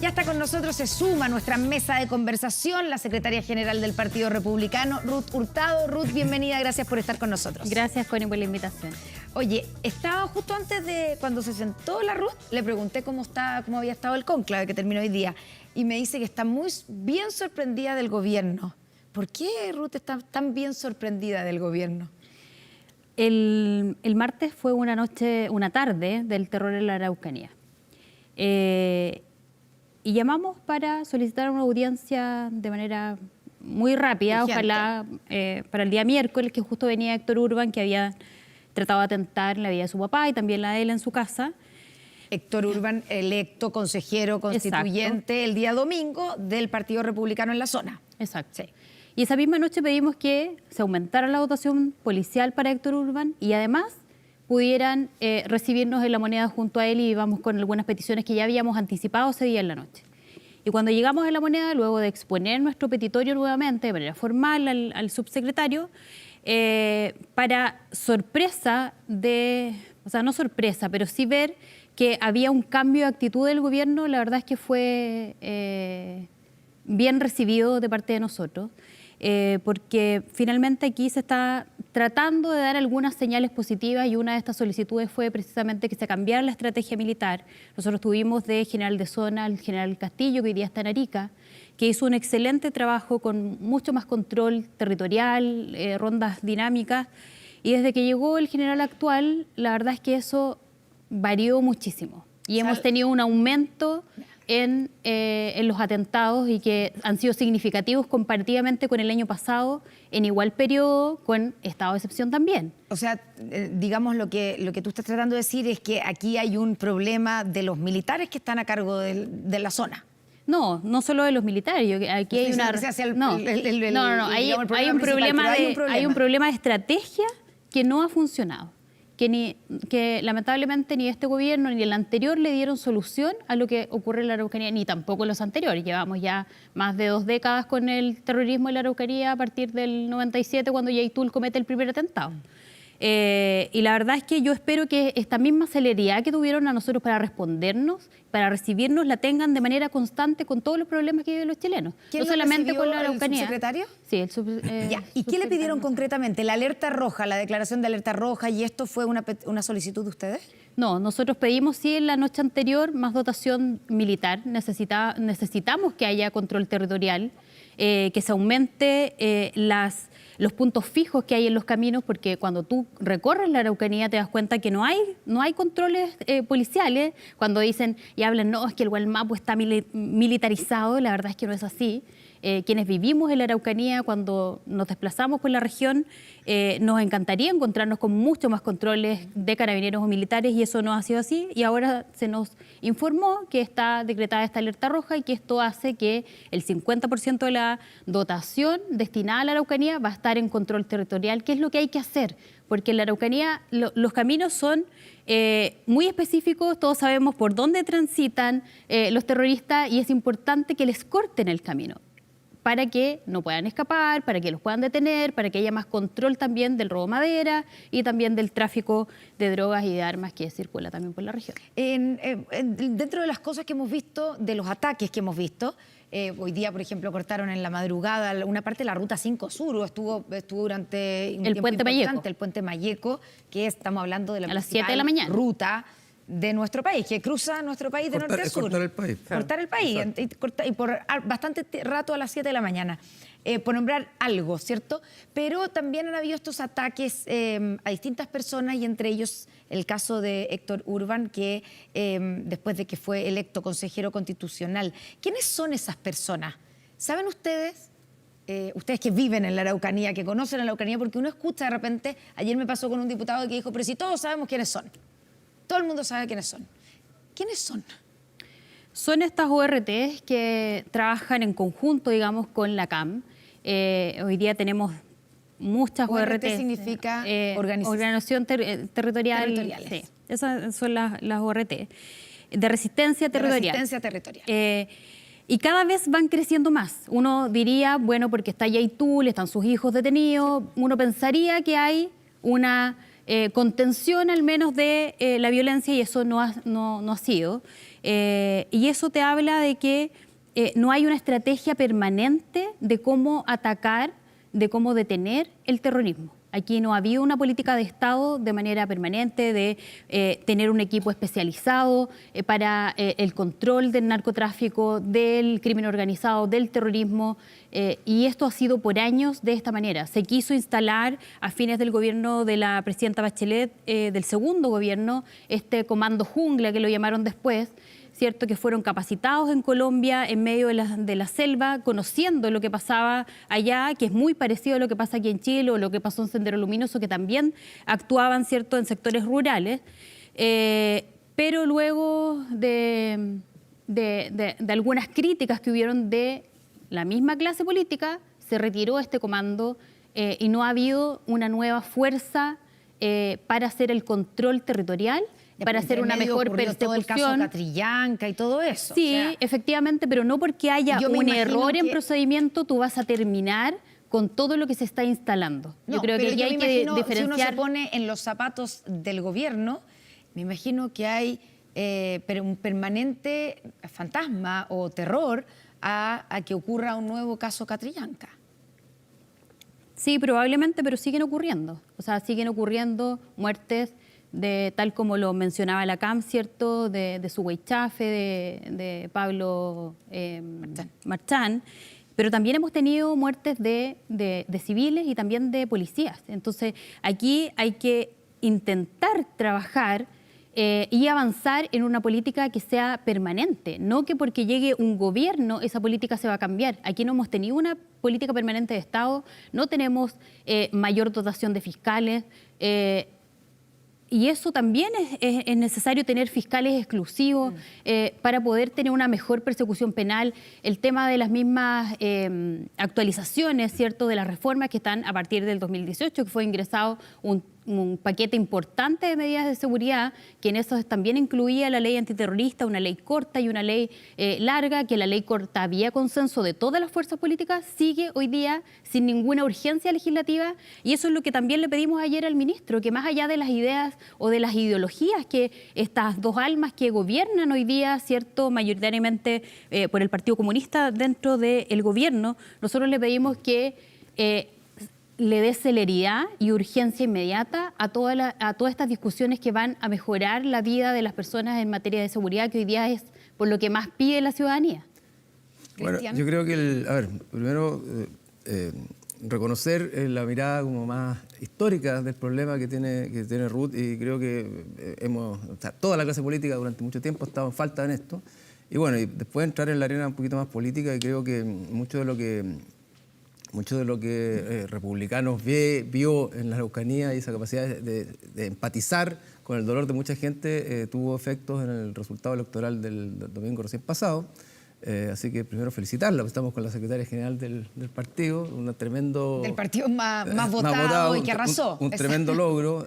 Ya está con nosotros, se suma a nuestra mesa de conversación la secretaria general del Partido Republicano, Ruth Hurtado. Ruth, bienvenida, gracias por estar con nosotros. Gracias, Connie, por la invitación. Oye, estaba justo antes de cuando se sentó la Ruth, le pregunté cómo había estado el cónclave que terminó hoy día y me dice que está muy bien sorprendida del gobierno. ¿Por qué Ruth está tan bien sorprendida del gobierno? El martes fue una tarde del terror en la Araucanía. Y llamamos para solicitar una audiencia de manera muy rápida, urgente. Ojalá para el día miércoles, que justo venía Héctor Urban, que había tratado de atentar la vida de su papá y también la de él en su casa. Héctor Urban, electo consejero constituyente. Exacto. El día domingo del Partido Republicano en la zona. Exacto. Sí. Y esa misma noche pedimos que se aumentara la dotación policial para Héctor Urban y además pudieran recibirnos en La Moneda junto a él, y íbamos con algunas peticiones que ya habíamos anticipado ese día en la noche. Y cuando llegamos a La Moneda, luego de exponer nuestro petitorio nuevamente de manera formal al subsecretario, para sorpresa o sea, no sorpresa, pero sí ver que había un cambio de actitud del gobierno, la verdad es que fue bien recibido de parte de nosotros, porque finalmente aquí se está tratando de dar algunas señales positivas, y una de estas solicitudes fue precisamente que se cambiara la estrategia militar. Nosotros tuvimos de general de zona al general Castillo, que hoy día está en Arica, que hizo un excelente trabajo con mucho más control territorial, rondas dinámicas, y desde que llegó el general actual, la verdad es que eso varió muchísimo y hemos tenido un aumento en los atentados, y que han sido significativos comparativamente con el año pasado, en igual periodo, con estado de excepción también. O sea, digamos, lo que tú estás tratando de decir es que aquí hay un problema de los militares que están a cargo de la zona. No, no solo de los militares. Aquí hay una... Hay un problema de estrategia que no ha funcionado. Que lamentablemente ni este gobierno ni el anterior le dieron solución a lo que ocurre en la Araucanía, ni tampoco los anteriores. Llevamos ya más de 2 décadas con el terrorismo en la Araucanía a partir del 97, cuando Yaitul comete el primer atentado. Y la verdad es que yo espero que esta misma celeridad que tuvieron a nosotros para respondernos, para recibirnos, la tengan de manera constante con todos los problemas que viven los chilenos. ¿Quién no solamente con la ¿El Araucanía. subsecretario? Sí, ¿Y qué le pidieron concretamente? ¿La alerta roja, la declaración de alerta roja, y esto fue una solicitud de ustedes? No, nosotros pedimos sí en la noche anterior más dotación militar. Necesitamos que haya control territorial, que se aumente los puntos fijos que hay en los caminos, porque cuando tú recorres la Araucanía te das cuenta que no hay controles policiales. Cuando dicen y hablan, no, es que el Gualmapu está militarizado, la verdad es que no es así. Quienes vivimos en la Araucanía, cuando nos desplazamos por la región, nos encantaría encontrarnos con mucho más controles de carabineros o militares, y eso no ha sido así, y ahora se nos informó que está decretada esta alerta roja y que esto hace que el 50% de la dotación destinada a la Araucanía va a estar en control territorial, que es lo que hay que hacer, porque en la Araucanía los caminos son muy específicos, todos sabemos por dónde transitan los terroristas, y es importante que les corten el camino para que no puedan escapar, para que los puedan detener, para que haya más control también del robo de madera y también del tráfico de drogas y de armas que circula también por la región. Dentro de las cosas que hemos visto, de los ataques que hemos visto, hoy día, por ejemplo, cortaron en la madrugada una parte de la Ruta 5 Sur, estuvo durante un tiempo importante, el Puente Mayeco, que estamos hablando de la las 7 de la mañana. Ruta de nuestro país, que cruza nuestro país de norte a sur. Cortar el país. Cortar el país, y por bastante rato a las 7 de la mañana, por nombrar algo, ¿cierto? Pero también han habido estos ataques a distintas personas, y entre ellos el caso de Héctor Urban, que después de que fue electo consejero constitucional. ¿Quiénes son esas personas? ¿Saben ustedes? Ustedes que viven en la Araucanía, que conocen la Araucanía, porque uno escucha de repente, ayer me pasó con un diputado que dijo, pero si todos sabemos quiénes son. Todo el mundo sabe quiénes son. ¿Quiénes son? Son estas ORTs que trabajan en conjunto, digamos, con la CAM. Hoy día tenemos muchas ORT. Significa Organización Territorial. Sí, esas son las ORT. De resistencia territorial. De resistencia territorial. Y cada vez van creciendo más. Uno diría, bueno, porque está Yaitul, están sus hijos detenidos, uno pensaría que hay una contención al menos de la violencia, y eso no ha sido. Y eso te habla de que no hay una estrategia permanente de cómo atacar, de cómo detener el terrorismo. Aquí no ha habido una política de Estado de manera permanente de tener un equipo especializado para el control del narcotráfico, del crimen organizado, del terrorismo, y esto ha sido por años de esta manera. Se quiso instalar a fines del gobierno de la presidenta Bachelet, del segundo gobierno, este comando jungla que lo llamaron después, ¿cierto? Que fueron capacitados en Colombia en medio de la selva, conociendo lo que pasaba allá, que es muy parecido a lo que pasa aquí en Chile o lo que pasó en Sendero Luminoso, que también actuaban, ¿cierto?, en sectores rurales. Pero luego de algunas críticas que hubieron de la misma clase política, se retiró este comando y no ha habido una nueva fuerza para hacer el control territorial, para hacer una mejor persecución. Todo el caso Catrillanca y todo eso. Sí, o sea, efectivamente, pero no porque haya un error en procedimiento tú vas a terminar con todo lo que se está instalando. No, yo creo que aquí hay que diferenciar. Si uno se pone en los zapatos del gobierno, me imagino que hay un permanente fantasma o terror a que ocurra un nuevo caso Catrillanca. Sí, probablemente, pero siguen ocurriendo. O sea, siguen ocurriendo muertes tal como lo mencionaba la CAM, ¿cierto?, de Suguaychafe, de Pablo Marchán, pero también hemos tenido muertes de civiles y también de policías. Entonces, aquí hay que intentar trabajar y avanzar en una política que sea permanente, no que porque llegue un gobierno esa política se va a cambiar. Aquí no hemos tenido una política permanente de Estado, no tenemos mayor dotación de fiscales, y eso también es necesario tener fiscales exclusivos para poder tener una mejor persecución penal. El tema de las mismas actualizaciones, ¿cierto?, de las reformas que están a partir del 2018, que fue ingresado un paquete importante de medidas de seguridad, que en eso también incluía la ley antiterrorista, una ley corta y una ley larga, que la ley corta había consenso de todas las fuerzas políticas, sigue hoy día sin ninguna urgencia legislativa, y eso es lo que también le pedimos ayer al ministro, que más allá de las ideas o de las ideologías que estas dos almas que gobiernan hoy día, ¿cierto?, mayoritariamente por el Partido Comunista dentro del gobierno, nosotros le pedimos que le dé celeridad y urgencia inmediata a todas estas discusiones que van a mejorar la vida de las personas en materia de seguridad, que hoy día es por lo que más pide la ciudadanía. Bueno, yo creo que, primero reconocer la mirada como más histórica del problema que tiene Ruth, y creo que toda la clase política durante mucho tiempo ha estado en falta en esto. Y bueno, y después entrar en la arena un poquito más política, y creo que mucho de lo que Republicanos vio en la Araucanía y esa capacidad de empatizar con el dolor de mucha gente tuvo efectos en el resultado electoral del domingo recién pasado. Así que primero felicitarla, estamos con la secretaria general del partido, un tremendo... Del partido más votado y que arrasó. Un tremendo logro,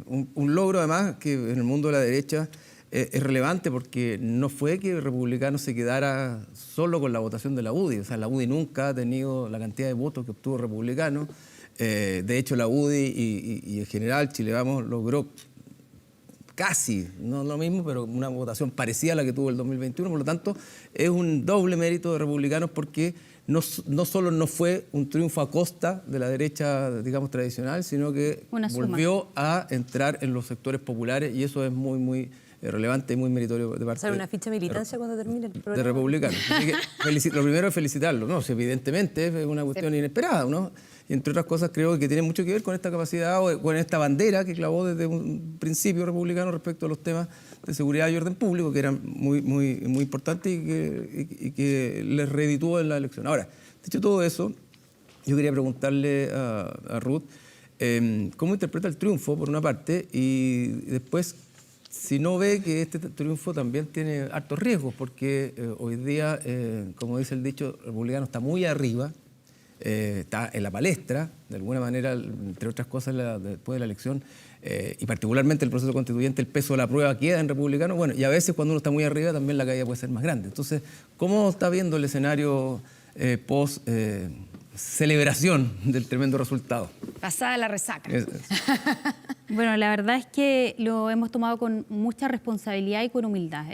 un logro además que en el mundo de la derecha es relevante, porque no fue que Republicano se quedara solo con la votación de la UDI. O sea, la UDI nunca ha tenido la cantidad de votos que obtuvo Republicano. De hecho, la UDI y en general Chile Vamos logró casi, no lo mismo, pero una votación parecida a la que tuvo el 2021. Por lo tanto, es un doble mérito de Republicanos, porque no solo no fue un triunfo a costa de la derecha, digamos, tradicional, sino que volvió a entrar en los sectores populares, y eso es muy, muy relevante y muy meritorio de parte ¿Hacer una ficha de militancia cuando termine el programa? De Republicanos. Así que lo primero es felicitarlo, ¿no? Si evidentemente es una cuestión inesperada, ¿no? Y entre otras cosas creo que tiene mucho que ver con esta capacidad o con esta bandera que clavó desde un principio Republicano respecto a los temas de seguridad y orden público, que eran muy, muy, muy importantes y que les redituó en la elección. Ahora, dicho todo eso, yo quería preguntarle a Ruth cómo interpreta el triunfo, por una parte, y después, si no ve que este triunfo también tiene hartos riesgos, porque hoy día, como dice el dicho, el Republicano está muy arriba, está en la palestra, de alguna manera, entre otras cosas, después de la elección, y particularmente el proceso constituyente, el peso de la prueba queda en Republicano. Bueno, y a veces cuando uno está muy arriba también la caída puede ser más grande. Entonces, ¿cómo está viendo el escenario post celebración del tremendo resultado? Pasada la resaca. Bueno, la verdad es que lo hemos tomado con mucha responsabilidad y con humildad.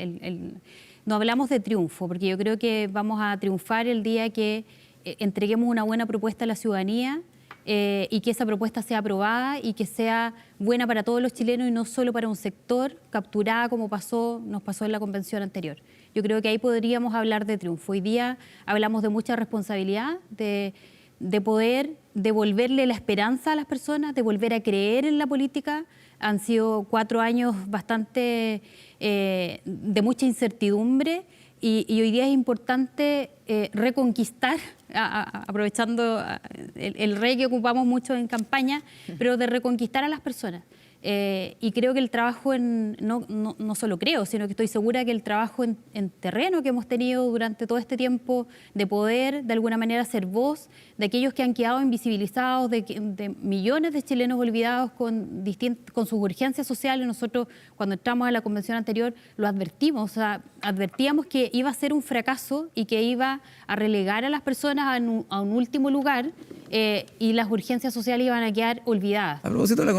No hablamos de triunfo, porque yo creo que vamos a triunfar el día que entreguemos una buena propuesta a la ciudadanía y que esa propuesta sea aprobada y que sea buena para todos los chilenos y no solo para un sector, capturada como nos pasó en la convención anterior. Yo creo que ahí podríamos hablar de triunfo. Hoy día hablamos de mucha responsabilidad, de poder devolverle la esperanza a las personas, de volver a creer en la política. Han sido 4 años bastante de mucha incertidumbre y hoy día es importante reconquistar, aprovechando el rey que ocupamos mucho en campaña, pero de reconquistar a las personas. Y creo que el trabajo, no solo creo, sino que estoy segura que el trabajo en terreno que hemos tenido durante todo este tiempo de poder, de alguna manera, ser voz de aquellos que han quedado invisibilizados, de millones de chilenos olvidados con sus urgencias sociales. Nosotros, cuando entramos a la convención anterior, lo advertimos, o sea, advertíamos que iba a ser un fracaso y que iba a relegar a las personas a un último lugar y las urgencias sociales iban a quedar olvidadas. A propósito de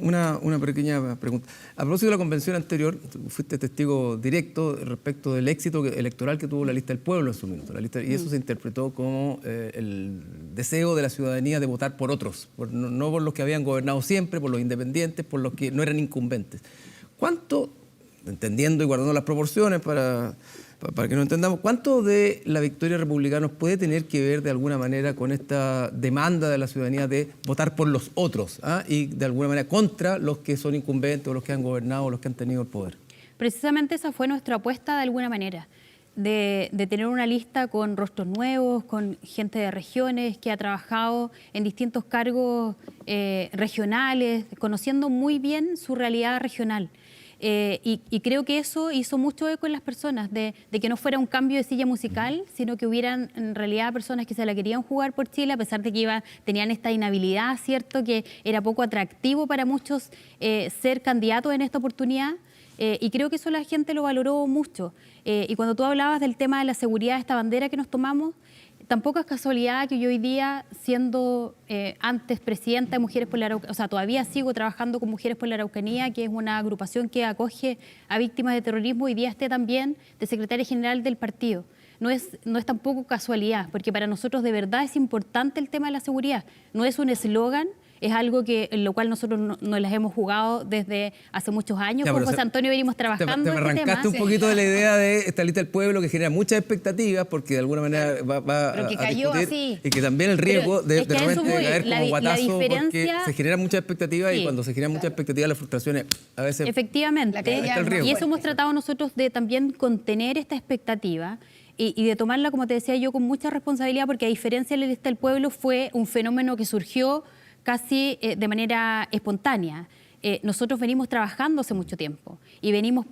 una pequeña pregunta. A propósito de la convención anterior, fuiste testigo directo respecto del éxito electoral que tuvo la lista del pueblo en su minuto. Y eso se interpretó como el deseo de la ciudadanía de votar por otros, no por los que habían gobernado siempre, por los independientes, por los que no eran incumbentes. ¿Cuánto, entendiendo y guardando las proporciones para que nos entendamos, cuánto de la victoria republicana puede tener que ver de alguna manera con esta demanda de la ciudadanía de votar por los otros y de alguna manera contra los que son incumbentes o los que han gobernado o los que han tenido el poder? Precisamente esa fue nuestra apuesta de alguna manera, de tener una lista con rostros nuevos, con gente de regiones que ha trabajado en distintos cargos regionales, conociendo muy bien su realidad regional. Y creo que eso hizo mucho eco en las personas, de que no fuera un cambio de silla musical, sino que hubieran en realidad personas que se la querían jugar por Chile, a pesar de que tenían esta inhabilidad, ¿cierto? Que era poco atractivo para muchos ser candidatos en esta oportunidad. Y creo que eso la gente lo valoró mucho. Y cuando tú hablabas del tema de la seguridad, de esta bandera que nos tomamos, tampoco es casualidad que yo hoy día, siendo antes presidenta de Mujeres por la Araucanía, o sea, todavía sigo trabajando con Mujeres por la Araucanía, que es una agrupación que acoge a víctimas de terrorismo, hoy día esté también de secretaria general del partido. No es tampoco casualidad, porque para nosotros de verdad es importante el tema de la seguridad. No es un eslogan, es algo en lo cual nosotros no las hemos jugado desde hace muchos años. Con José Antonio venimos trabajando te arrancaste un poquito de la idea de esta lista del pueblo que genera muchas expectativas porque de alguna manera va a cayó discutir así. Y que también el riesgo de repente caer como guatazo porque se generan muchas expectativas y cuando se generan muchas expectativas las frustraciones a veces... Efectivamente, y eso hemos tratado nosotros de también contener esta expectativa y de tomarla, como te decía yo, con mucha responsabilidad porque a diferencia de la lista del pueblo fue un fenómeno que surgió casi de manera espontánea. Nosotros venimos trabajando hace mucho tiempo y venimos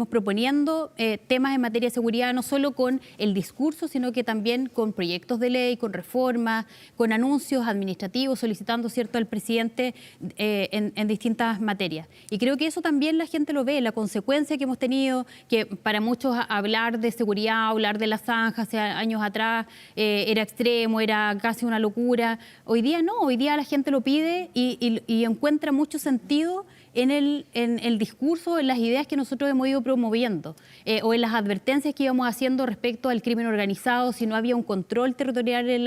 proponiendo temas en materia de seguridad, no solo con el discurso, sino que también con proyectos de ley, con reformas, con anuncios administrativos, solicitando, ¿cierto?, al presidente en distintas materias. Y creo que eso también la gente lo ve, la consecuencia que hemos tenido, que para muchos hablar de seguridad, hablar de la zanja hace años atrás era extremo, era casi una locura. Hoy día no, hoy día la gente lo pide y encuentra mucho sentido en el discurso, en las ideas que nosotros hemos ido promoviendo o en las advertencias que íbamos haciendo respecto al crimen organizado. Si no había un control territorial en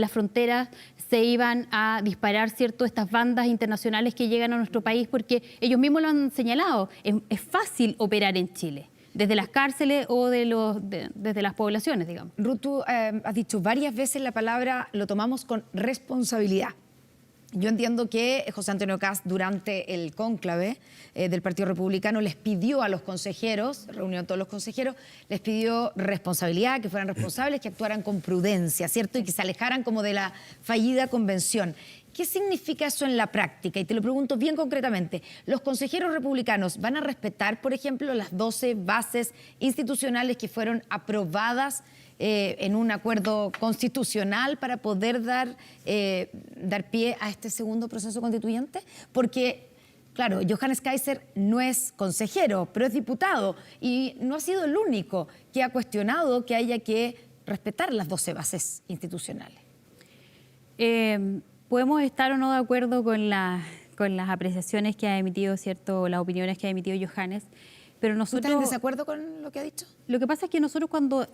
las fronteras, se iban a disparar, ¿cierto?, estas bandas internacionales que llegan a nuestro país, porque ellos mismos lo han señalado. Es fácil operar en Chile, desde las cárceles o desde las poblaciones, digamos. Ruth, tú has dicho varias veces la palabra, lo tomamos con responsabilidad. Yo entiendo que José Antonio Kast, durante el cónclave del Partido Republicano, les pidió a los consejeros, reunió a todos los consejeros, les pidió responsabilidad, que fueran responsables, que actuaran con prudencia, ¿cierto? Y que se alejaran como de la fallida convención. ¿Qué significa eso en la práctica? Y te lo pregunto bien concretamente. ¿Los consejeros republicanos van a respetar, por ejemplo, las 12 bases institucionales que fueron aprobadas en un acuerdo constitucional para poder dar pie a este segundo proceso constituyente? Porque, claro, Johannes Kaiser no es consejero, pero es diputado y no ha sido el único que ha cuestionado que haya que respetar las 12 bases institucionales. Podemos estar o no de acuerdo con con las apreciaciones que ha emitido, ¿cierto? Las opiniones que ha emitido Johannes, pero ¿Tú nosotros... estás en desacuerdo con lo que ha dicho? Lo que pasa es que nosotros cuando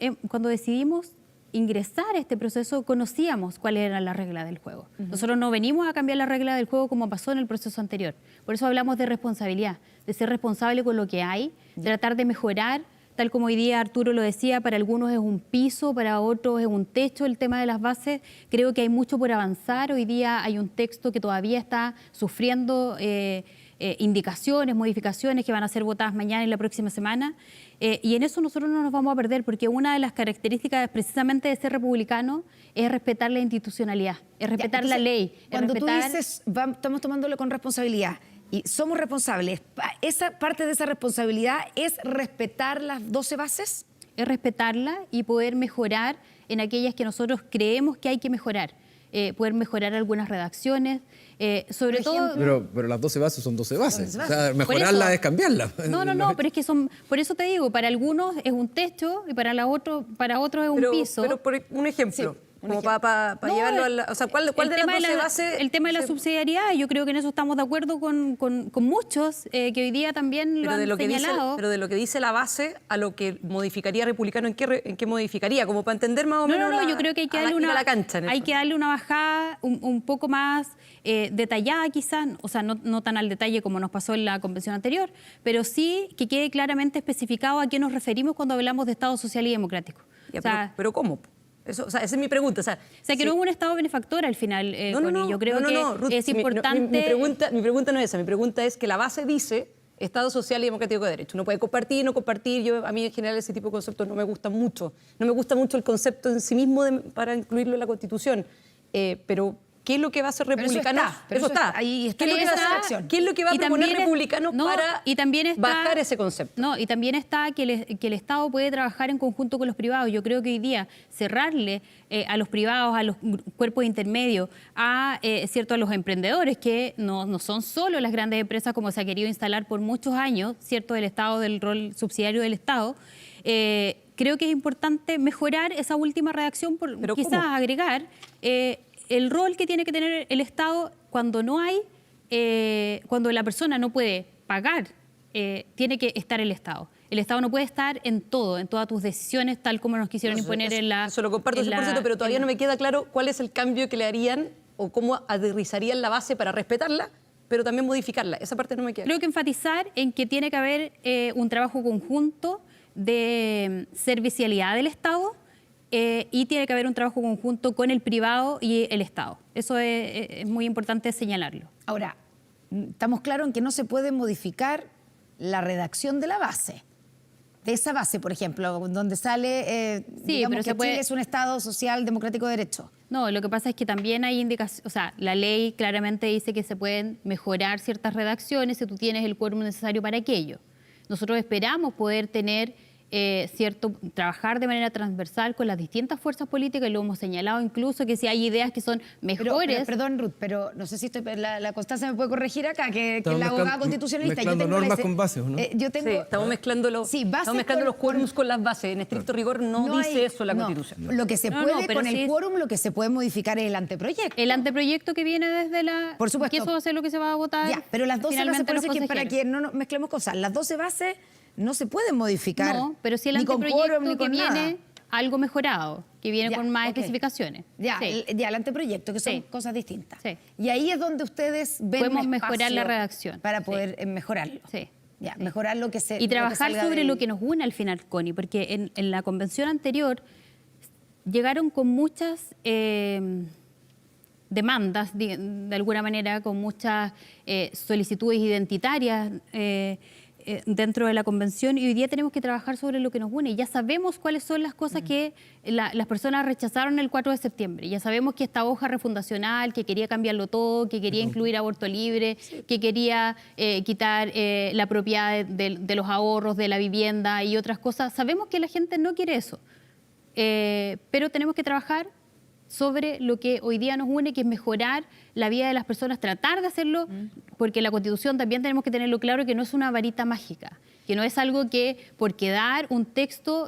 decidimos ingresar a este proceso conocíamos cuáles eran las reglas del juego. Nosotros no venimos a cambiar las reglas del juego como pasó en el proceso anterior. Por eso hablamos de responsabilidad, de ser responsable con lo que hay, tratar de mejorar, tal como hoy día Arturo lo decía, para algunos es un piso, para otros es un techo el tema de las bases. Creo que hay mucho por avanzar. Hoy día hay un texto que todavía está sufriendo indicaciones, modificaciones que van a ser votadas mañana y la próxima semana. Y en eso nosotros no nos vamos a perder, porque una de las características precisamente de ser republicano es respetar la institucionalidad, es respetar la ley. Cuando tú respetar... dices, estamos tomándolo con responsabilidad y somos responsables, esa parte de esa responsabilidad es respetar las 12 bases. Es respetarla y poder mejorar en aquellas que nosotros creemos que hay que mejorar. Poder mejorar algunas redacciones, sobre todo... Pero las 12 bases son 12 bases. 12 O sea, bases. mejorarlas Por eso- es cambiarlas. No, pero es que son... Por eso te digo, para algunos es un techo y para otros es un piso. Pero por un ejemplo, como para No, llevarlo a la... O sea, ¿cuál el de las tema 12 bases...? El tema de la subsidiariedad, yo creo que en eso estamos de acuerdo con muchos que hoy día también lo Pero han de lo que dice, señalado. pero de lo que dice la base a lo que modificaría Republicano, ¿en qué modificaría? Como para entender más o menos Yo creo que hay que ir darle a la cancha. en hay eso. que darle una bajada un poco más detallada quizás, o sea, no tan al detalle como nos pasó en la convención anterior, pero sí que quede claramente especificado a qué nos referimos cuando hablamos de Estado social y democrático. Ya, O sea, pero ¿cómo? Eso, o sea, esa es mi pregunta. O sea, que si- no es un Estado benefactor al final, Connie. Yo creo Ruth, que es si importante... mi pregunta no es esa. Mi pregunta es que la base dice Estado social y democrático de derecho. Uno puede compartir, no compartir. A mí en general ese tipo de conceptos no me gustan mucho. No me gusta mucho el concepto en sí mismo para incluirlo en la Constitución. Pero ¿qué es lo que va a hacer Pero eso Republicanos? está, pero eso está. Ahí está. ¿Qué es lo que va a Está- hacer? ¿Qué es lo que va a y proponer también es- Republicanos no, para y también está- bajar ese concepto? No, y también está que el Estado puede trabajar en conjunto con los privados. Yo creo que hoy día cerrarle a los privados, a los cuerpos intermedios, a los emprendedores, que no son solo las grandes empresas como se ha querido instalar por muchos años, ¿cierto? Del Estado, del rol subsidiario del Estado. Creo que es importante mejorar esa última redacción, ¿Pero quizás cómo? agregar el rol que tiene que tener el Estado cuando no hay, cuando la persona no puede pagar, tiene que estar el Estado. El Estado no puede estar en todo, en todas tus decisiones, tal como nos quisieron imponer en la... Eso lo comparto en 100%, pero todavía no me queda claro cuál es el cambio que le harían o cómo aterrizarían la base para respetarla, pero también modificarla. Esa parte no me queda. Creo que enfatizar en que tiene que haber un trabajo conjunto de servicialidad del Estado y tiene que haber un trabajo conjunto con el privado y el Estado. Eso es muy importante señalarlo. Ahora, estamos claros en que no se puede modificar la redacción de la base. De esa base, por ejemplo, donde sale, digamos pero que se puede- Chile es un Estado social democrático de derecho. No, lo que pasa es que también hay indicaciones, o sea, la ley claramente dice que se pueden mejorar ciertas redacciones si tú tienes el quórum necesario para aquello. Nosotros esperamos poder tener trabajar de manera transversal con las distintas fuerzas políticas, y lo hemos señalado incluso que si hay ideas que son mejores. Perdón, Ruth, pero no sé si la Constanza me puede corregir acá, que es Estamos la abogada mezclando- constitucionalista. mezclando tengo normas con bases, ¿o no? yo tengo, Sí, estamos mezclando los, Sí, bases estamos mezclando los con- quórums con las bases. En estricto rigor no, hay- dice eso la no. Constitución. Lo que se No, puede, pero con sí el es- quórum, lo que se puede modificar es el anteproyecto. El anteproyecto que viene desde la... Por supuesto. Que eso va a ser lo que se va a votar. Ya, pero las 12 bases, finalmente parece los que para consejeros. que no nos mezclemos cosas, las 12 bases no se pueden modificar. No, pero si el ni con anteproyecto quórum, ni que con viene nada. algo mejorado, que viene Ya, con más ok. especificaciones. Ya, Sí. el anteproyecto, que son Sí. cosas distintas. Sí. Y ahí es donde ustedes ven Podemos un mejorar espacio la redacción. para Sí. poder mejorarlo. Sí. Ya, mejorar lo que se Y trabajar salga sobre del- lo que nos une al final, Connie, porque en la convención anterior llegaron con muchas demandas, de alguna manera, con muchas solicitudes identitarias dentro de la convención, y hoy día tenemos que trabajar sobre lo que nos une. Ya sabemos cuáles son las cosas que las personas rechazaron el 4 de septiembre. Ya sabemos que esta hoja refundacional, que quería cambiarlo todo, que quería incluir aborto libre, que quería quitar la propiedad de los ahorros, de la vivienda y otras cosas. Sabemos que la gente no quiere eso, pero tenemos que trabajar sobre lo que hoy día nos une, que es mejorar la vida de las personas, tratar de hacerlo, porque la Constitución también tenemos que tenerlo claro, que no es una varita mágica, que no es algo que por quedar un texto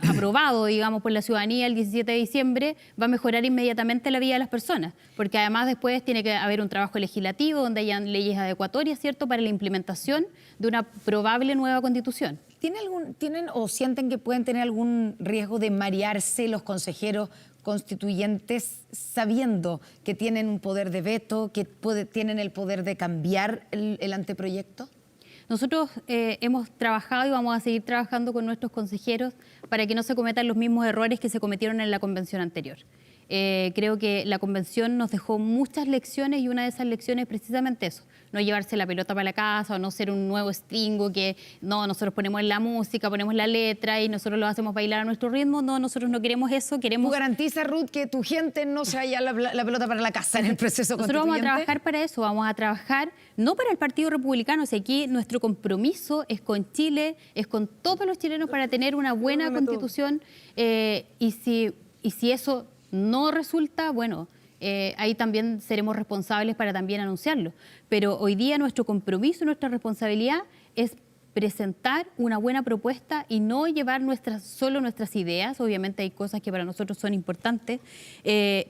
aprobado, digamos, por la ciudadanía el 17 de diciembre va a mejorar inmediatamente la vida de las personas, porque además después tiene que haber un trabajo legislativo donde hayan leyes adecuatorias, ¿cierto?, para la implementación de una probable nueva constitución. ¿Tienen o sienten que pueden tener algún riesgo de marearse los consejeros constituyentes sabiendo que tienen un poder de veto, que tienen el poder de cambiar el anteproyecto? Nosotros hemos trabajado y vamos a seguir trabajando con nuestros consejeros para que no se cometan los mismos errores que se cometieron en la convención anterior. Creo que la convención nos dejó muchas lecciones y una de esas lecciones es precisamente eso, no llevarse la pelota para la casa o no ser un nuevo stringo que no, nosotros ponemos la música, ponemos la letra y nosotros lo hacemos bailar a nuestro ritmo. No, nosotros no queremos eso, queremos... ¿Tú garantizas, Ruth, que tu gente no se vaya la pelota para la casa en el proceso constituyente? Nosotros vamos a trabajar para eso, vamos a trabajar no para el Partido Republicano, si aquí nuestro compromiso es con Chile, es con todos los chilenos para tener una buena constitución y si eso no resulta, bueno, ahí también seremos responsables para también anunciarlo. Pero hoy día nuestro compromiso, nuestra responsabilidad es presentar una buena propuesta y no llevar solo nuestras ideas. Obviamente hay cosas que para nosotros son importantes,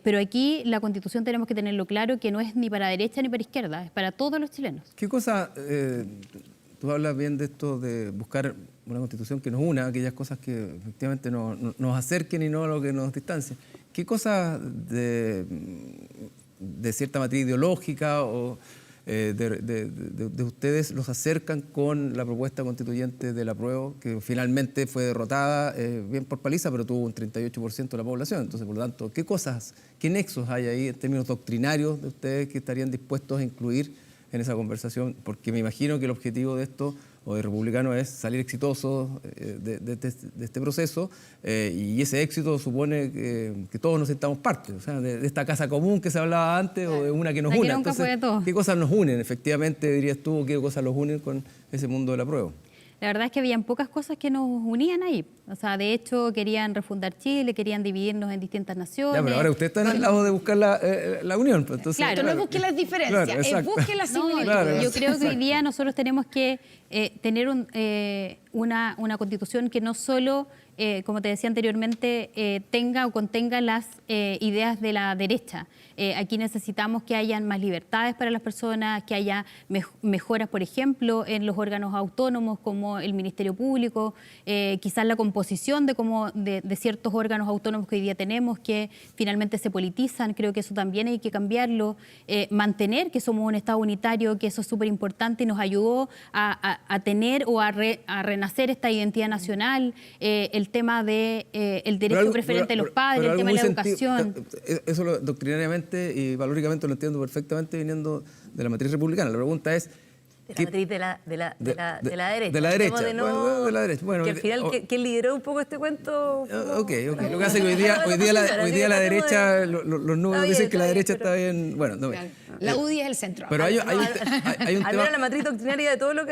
pero aquí la Constitución tenemos que tenerlo claro que no es ni para derecha ni para izquierda, es para todos los chilenos. ¿Qué cosa, tú hablas bien de esto de buscar una Constitución que nos una, aquellas cosas que efectivamente nos acerquen y no lo que nos distancien? ¿Qué cosas de cierta matriz ideológica o de ustedes los acercan con la propuesta constituyente del apruebo, que finalmente fue derrotada bien por paliza, pero tuvo un 38% de la población? Entonces, por lo tanto, ¿qué nexos hay ahí en términos doctrinarios de ustedes que estarían dispuestos a incluir en esa conversación? Porque me imagino que el objetivo de esto o de Republicano es salir exitosos de este proceso y ese éxito supone que todos nos sintamos parte, o sea, de esta casa común que se hablaba antes o de una que nos una. Entonces, ¿qué cosas nos unen efectivamente, dirías tú, qué cosas los unen con ese mundo del apruebo? La verdad es que habían pocas cosas que nos unían ahí. O sea, de hecho, querían refundar Chile, querían dividirnos en distintas naciones. Ya, pero ahora ustedes están al lado de buscar la unión. Pues, entonces, claro, no busquen las diferencias, claro, busquen las similitudes. Claro, yo creo que hoy día nosotros tenemos que tener una constitución que no solo, como te decía anteriormente, tenga o contenga las ideas de la derecha. Aquí necesitamos que hayan más libertades para las personas, que haya mejoras, por ejemplo, en los órganos autónomos como el Ministerio Público, quizás la composición de ciertos órganos autónomos que hoy día tenemos, que finalmente se politizan. Creo que eso también hay que cambiarlo. Mantener que somos un Estado unitario, que eso es súper importante y nos ayudó a tener o a renacer esta identidad nacional. El tema del derecho preferente de los padres, el tema de la educación. Eso doctrinariamente y valóricamente lo entiendo perfectamente viniendo de la matriz republicana. La pregunta es... De la matriz de la derecha. De la derecha. De la derecha. Bueno, que al final, ¿quién lideró un poco este cuento? Ok. Lo que pasa es que hoy día la derecha, los números dicen que la derecha está bien... Bueno, no, la UDI es el centro. Pero hay un Al tema... menos la matriz doctrinaria de todo lo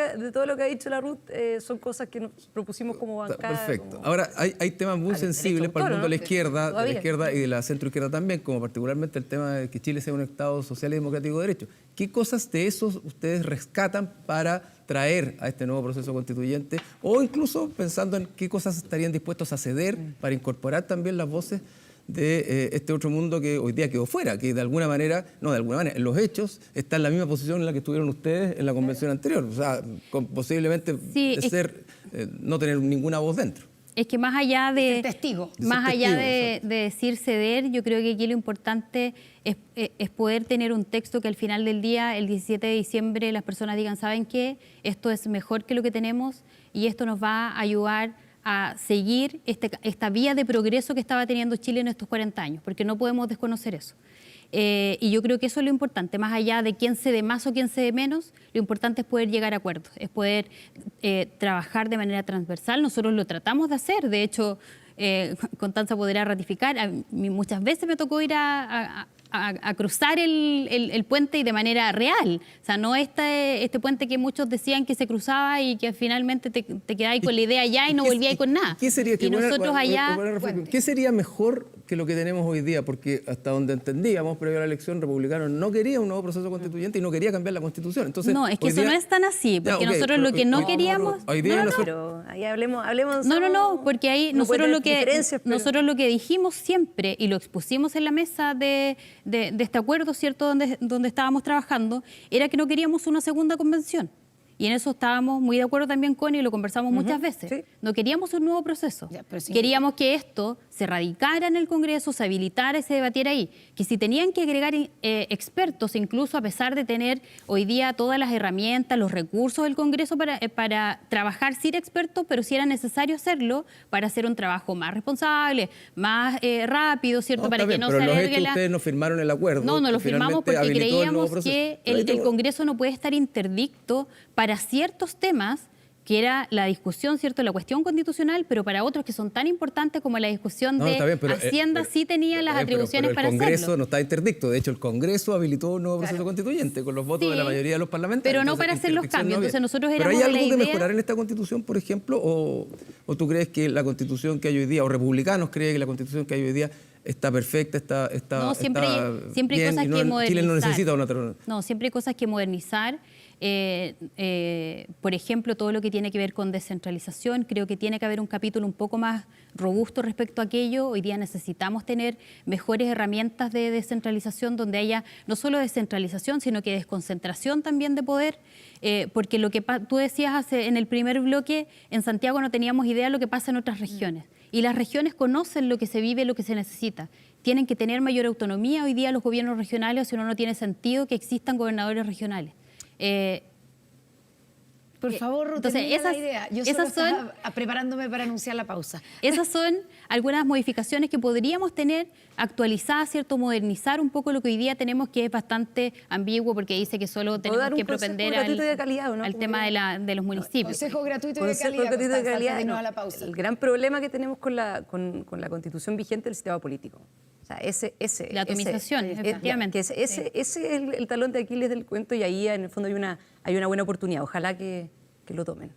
que ha dicho la Ruth son cosas que nos propusimos como bancada. Perfecto. Ahora, hay temas muy sensibles para el mundo de la izquierda y de la centroizquierda también, como particularmente el tema de que Chile sea un Estado social y democrático de derecho. ¿Qué cosas de esos ustedes rescatan para traer a este nuevo proceso constituyente? O incluso pensando en qué cosas estarían dispuestos a ceder para incorporar también las voces de este otro mundo que hoy día quedó fuera, que de alguna manera, en los hechos, está en la misma posición en la que estuvieron ustedes en la convención anterior. O sea, posiblemente no tener ninguna voz dentro. Es que más allá de testigo. de decir ceder, yo creo que aquí lo importante es poder tener un texto que al final del día, el 17 de diciembre, las personas digan, ¿saben qué? Esto es mejor que lo que tenemos y esto nos va a ayudar a seguir esta vía de progreso que estaba teniendo Chile en estos 40 años, porque no podemos desconocer eso. Y yo creo que eso es lo importante, más allá de quién cede más o quién cede menos, lo importante es poder llegar a acuerdos, es poder trabajar de manera transversal. Nosotros lo tratamos de hacer, de hecho, Constanza podrá ratificar, a mí muchas veces me tocó ir a cruzar el puente y de manera real. O sea, no este puente que muchos decían que se cruzaba y que finalmente te quedabas con la idea allá y no volvías con nada. ¿Qué sería, y nosotros allá... ¿Qué sería mejor que lo que tenemos hoy día, porque hasta donde entendíamos, previo a la elección, republicanos no quería un nuevo proceso constituyente y no quería cambiar la Constitución. Entonces, No, es que hoy eso día- no es tan así, porque Ya, ok, nosotros pero lo que no hoy- queríamos... Hoy día nosotros- Pero ahí hablemos. No, porque ahí uno puede nosotros tener diferencias, pero- nosotros lo que dijimos siempre y lo expusimos en la mesa de este acuerdo, ¿cierto?, donde estábamos trabajando, era que no queríamos una segunda convención. Y en eso estábamos muy de acuerdo también con, y lo conversamos muchas veces. sí. No queríamos un nuevo proceso. Ya, pero sí. Queríamos que esto se radicara en el Congreso, se habilitara y se debatiera ahí. Que si tenían que agregar expertos, incluso a pesar de tener hoy día todas las herramientas, los recursos del Congreso para trabajar sin expertos, pero si era necesario hacerlo para hacer un trabajo más responsable, más rápido, ¿cierto? No, Para está que bien, no pero se los alergue hechos la... ustedes no firmaron el acuerdo. No, no lo que firmamos finalmente porque habilitó el nuevo creíamos proceso. que Pero ahí el tengo- Congreso no puede estar interdicto para ciertos temas, que era la discusión, ¿cierto?, la cuestión constitucional, pero para otros que son tan importantes como la discusión No, de está bien, pero, Hacienda sí tenía las está bien, atribuciones pero para el Congreso hacerlo. no está interdicto. De hecho, el Congreso habilitó un nuevo proceso constituyente con los votos Sí, de la mayoría de los parlamentarios. pero no Entonces, para hacer los interdicción cambios. no había. Entonces, nosotros ¿Pero éramos hay de la algo que idea- mejorar en esta Constitución, por ejemplo? ¿O tú crees que la Constitución que hay hoy día, o republicanos creen que la Constitución que hay hoy día está perfecta, está No, siempre está hay bien cosas y que modernizar. Chile no necesita una otra... No, siempre hay cosas que modernizar. Por ejemplo, todo lo que tiene que ver con descentralización, creo que tiene que haber un capítulo un poco más robusto respecto a aquello. Hoy día necesitamos tener mejores herramientas de descentralización donde haya no solo descentralización, sino que desconcentración también de poder, porque lo que tú decías en el primer bloque, en Santiago no teníamos idea de lo que pasa en otras regiones. Y las regiones conocen lo que se vive, lo que se necesita. Tienen que tener mayor autonomía hoy día los gobiernos regionales, o si no, no tiene sentido que existan gobernadores regionales. Por favor, Ruth, entonces, termina esas- la idea. Yo solo esas son- estaba preparándome para anunciar la pausa. Esas son algunas modificaciones que podríamos tener, actualizadas, ¿cierto? Modernizar un poco lo que hoy día tenemos, que es bastante ambiguo, porque dice que solo tenemos dar un que consejo propender gratuito de calidad, ¿o no? al Como tema que- de los municipios. Consejo gratuito y de Consejo calidad. gratuito de Constanza, calidad, antes de irnos no. a la pausa. El gran problema que tenemos con la Constitución vigente es el sistema político. O sea, La atomización, efectivamente. que ese es el talón de Aquiles del cuento, y ahí en el fondo hay una buena oportunidad. Ojalá que lo tomen.